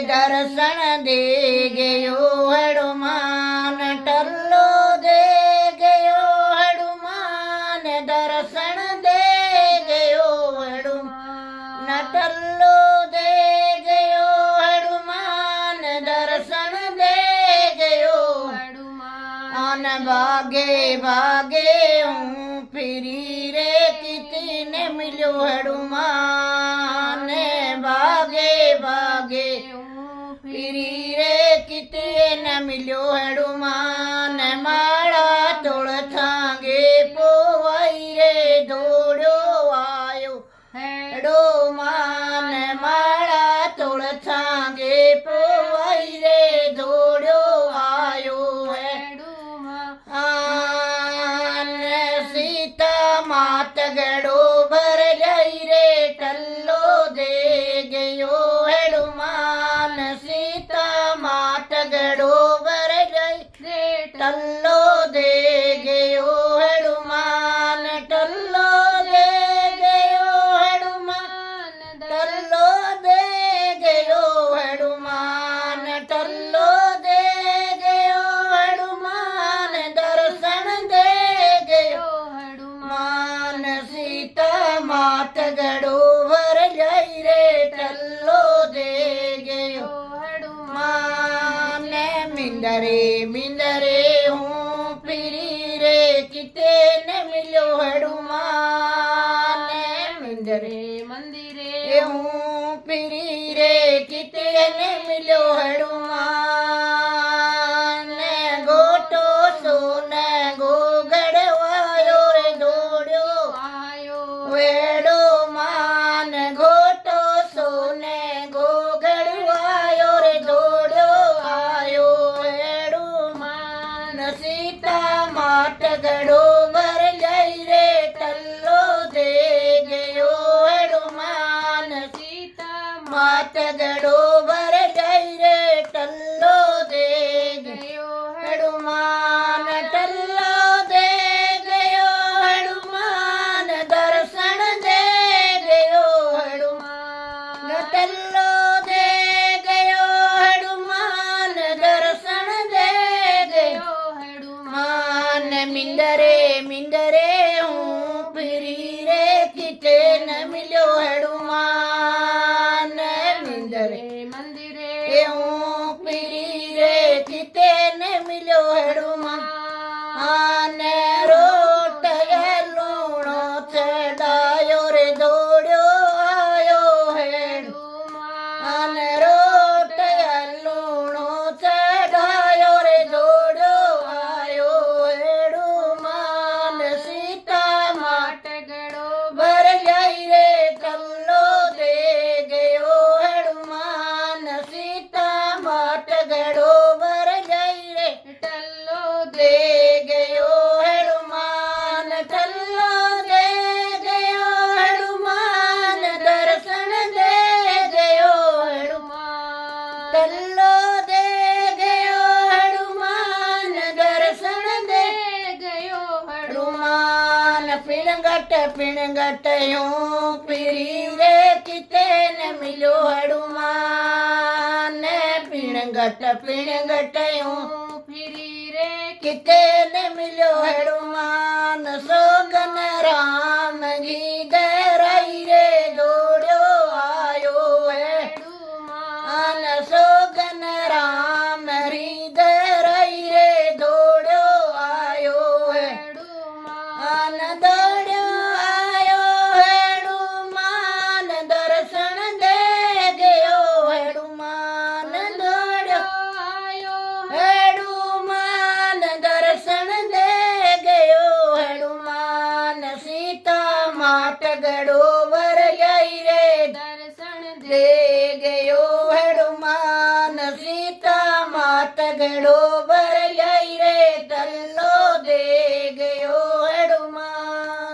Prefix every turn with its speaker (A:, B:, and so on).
A: दर्शन दे गयो हनुमान टल्लो दे गयो हनुमान दर्शन दे गयो हनुमान टल्लो दे गयो हनुमान दर्शन दे गयो हनुमान भागे भागे हूँ फिरी रे किती ने मिलो हनुमान भागे भागे फिरी रे किती न मिलो हनुमान माड़ा तोड़ थांगे पोवाई रे दौड़ो आयो हनुमान माड़ा तोड़ थांगे पोवाई रे दौड़ो आयो हनुमान सीता मात गड़ो भर जाई रे टल्लो दे गयो हनुमान सीता मात गड़ो भर जाई रे टल्लो दे गयो हनुमान टल्लो दे गयो हनुमान टल्लो दे गयो हनुमान टल्लो दे गयो हनुमान दर्शन दे गयो हनुमान सीता मात गड़ो भर जाई रे टल्लो दे गयो हनुमान मिंदरे मिंदरे हूँ फिरी रे किते न मिलो हनुमान मिंदरे मंदिरे हूँ फिरी रे किते न मिलो हनुमान गोटो सोन गो गड़वायो रे दौड़ो आयो वेड़ो मान घोटो सोने गो गड़वायो रे दौड़ो आयो वेड़ो मान सीता माट गड़ो भर जाई रे टल्लो दे गयो हनुमान सीता माट गड़ो भर जाई रे टल्लो दे गयो हनुमान टल्लो दे गयो हनुमान दर्शन दे गयो हनुमान टल्लो दे गयो हनुमान दर्शन दे गयो हनुमान मिंदरे मिंदरे हूँ फिरी रे किते न मिलो हनुमान मिंदरे मंदिरे हूँ फिरी रे किते न मिलो हनुमान रोट लूणो चढ़ायो रे दौड़ो आयो हनुमान रोट लूणो चढ़ायो रे दौड़ो आयो हनुमान सीता माट गड़ो भर जाई रे टल्लो दे गयो हनुमान सीता माट गड़ो भर जाई रे टल्लो दे गयो हनुमान टल्लो दे गयो हनुमान दर्शन दे गयो हनुमान टल्लो दे गयो हनुमान दर्शन दे गयो हनुमान पिणगट यूं फिरी रे किते न मिलो हनुमान पिणगट यूं फिरी रे किते न मिलो हनुमान सोगन राम जी गहराई रे दौड़ो आयो हनुमान सोगन राम री गहराई रे दौड़ो आयो हनुमान दौड़ो आयो हनुमान दर्शन दे गयो हनुमान दौड़ो आयो हनुमान दर्शन दे गयो हनुमान सीता माट गड़ो भर जाई रे दर्शन दे गयो हनुमान सीता माट गड़ो